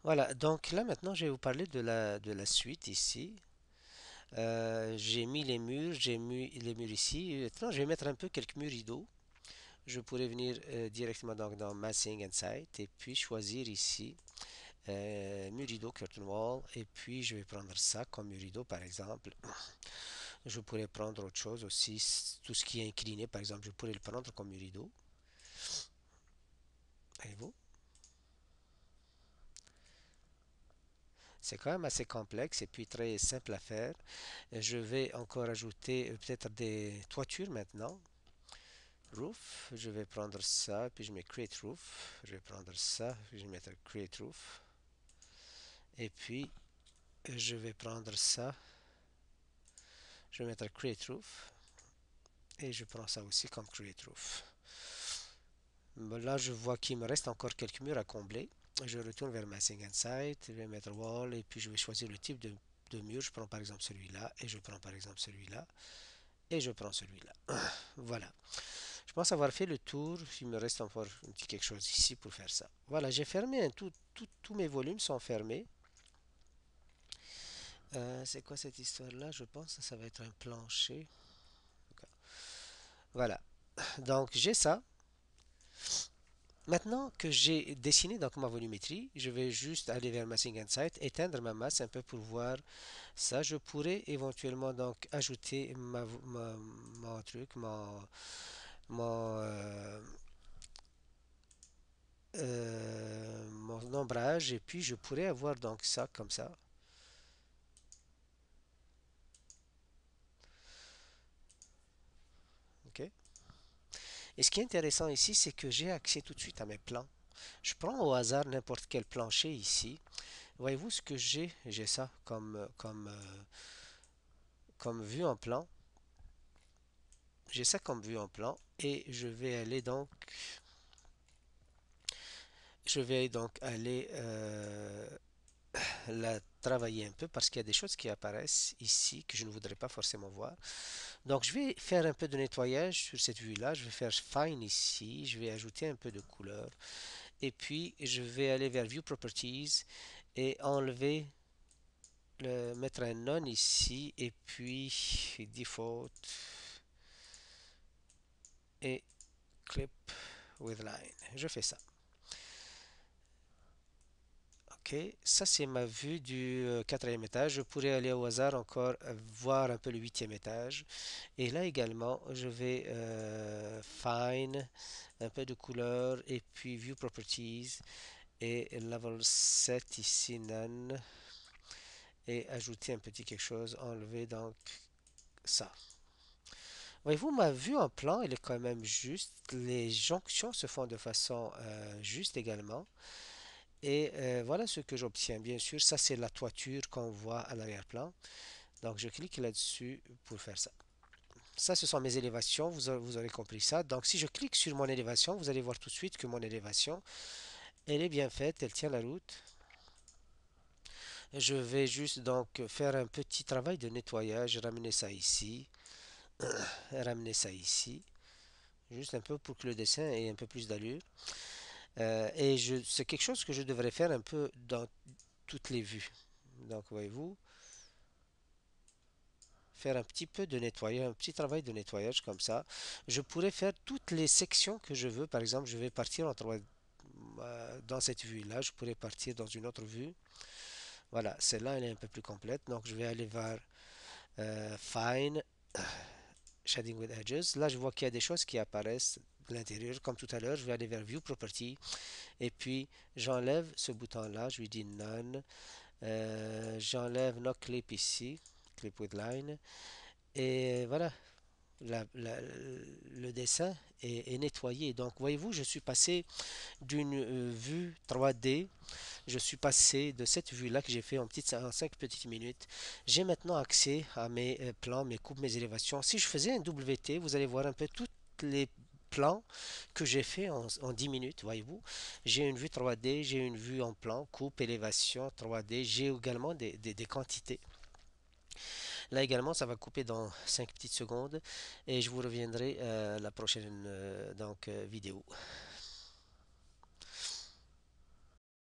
Voilà, donc là maintenant je vais vous parler de la suite ici. J'ai mis les murs, j'ai mis les murs ici. Et maintenant je vais mettre un peu quelques murs rideaux. Je pourrais venir directement donc dans Massing and Site et puis choisir ici mur rideau curtain wall et puis je vais prendre ça comme mur rideau par exemple. Je pourrais prendre autre chose aussi, tout ce qui est incliné par exemple, je pourrais le prendre comme mur rideau. Voyez-vous? C'est quand même assez complexe et puis très simple à faire. Je vais encore ajouter peut-être des toitures maintenant. Roof, je vais prendre ça, puis je mets Create Roof. Je vais prendre ça, puis je vais mettre Create Roof. Et puis, je vais prendre ça, je vais mettre Create Roof. Et je prends ça aussi comme Create Roof. Là, je vois qu'il me reste encore quelques murs à combler. Je retourne vers Massing and Site, je vais mettre Wall, et puis je vais choisir le type de mur. Je prends par exemple celui-là, et je prends par exemple celui-là, et je prends celui-là. Voilà. Je pense avoir fait le tour. Il me reste encore un petit quelque chose ici pour faire ça. Voilà, j'ai fermé tous mes volumes sont fermés. C'est quoi cette histoire-là? Je pense que ça va être un plancher. Voilà. Donc j'ai ça. Maintenant que j'ai dessiné donc ma volumétrie, je vais juste aller vers Massing Insight, éteindre ma masse un peu pour voir ça. Je pourrais éventuellement donc ajouter mon truc, mon, mon ombrage et puis je pourrais avoir donc ça comme ça. Ok. Et ce qui est intéressant ici, c'est que j'ai accès tout de suite à mes plans. Je prends au hasard n'importe quel plancher ici. Voyez-vous ce que j'ai? J'ai ça comme vue en plan. J'ai ça comme vue en plan et je vais donc aller la travailler un peu parce qu'il y a des choses qui apparaissent ici que je ne voudrais pas forcément voir. Donc je vais faire un peu de nettoyage sur cette vue-là. Je vais faire Fine ici. Je vais ajouter un peu de couleur. Et puis je vais aller vers View Properties et enlever, mettre un None ici. Et puis Default et Clip with Line. Je fais ça. Ok, ça c'est ma vue du quatrième étage. Je pourrais aller au hasard encore voir un peu le huitième étage. Et là également, je vais Fine, un peu de couleur, et puis View Properties, et Level 7 ici, None, et ajouter un petit quelque chose, enlever donc ça. Voyez-vous, ma vue en plan, elle est quand même juste. Les jonctions se font de façon juste également. Et voilà ce que j'obtiens. Bien sûr, ça c'est la toiture qu'on voit à l'arrière-plan. Donc je clique là-dessus pour faire ça. Ça, ce sont mes élévations. Vous aurez compris ça. Donc si je clique sur mon élévation, vous allez voir tout de suite que mon élévation, elle est bien faite. Elle tient la route. Je vais juste donc faire un petit travail de nettoyage. Ramener ça ici. Ramener ça ici. Juste un peu pour que le dessin ait un peu plus d'allure. Et c'est quelque chose que je devrais faire un peu dans toutes les vues. Donc voyez-vous, faire un petit peu de nettoyage, un petit travail de nettoyage comme ça. Je pourrais faire toutes les sections que je veux. Par exemple, je vais partir dans cette vue-là. Je pourrais partir dans une autre vue. Voilà, celle-là, elle est un peu plus complète. Donc, je vais aller vers Fine, Shading with Edges. Là, je vois qu'il y a des choses qui apparaissent de l'intérieur. Comme tout à l'heure, je vais aller vers View Property. Et puis, j'enlève ce bouton-là. Je lui dis None. J'enlève No Clip ici. Clip with Line. Et voilà, le dessin est nettoyé. Donc, voyez-vous, je suis passé d'une vue 3D, je suis passé de cette vue-là que j'ai fait en 5 petites minutes. J'ai maintenant accès à mes plans, mes coupes, mes élévations. Si je faisais un WT, vous allez voir un peu tous les plans que j'ai fait en 10 minutes, voyez-vous. J'ai une vue 3D, j'ai une vue en plan, coupe, élévation 3D. J'ai également des quantités. Là également, ça va couper dans 5 petites secondes et je vous reviendrai la prochaine vidéo.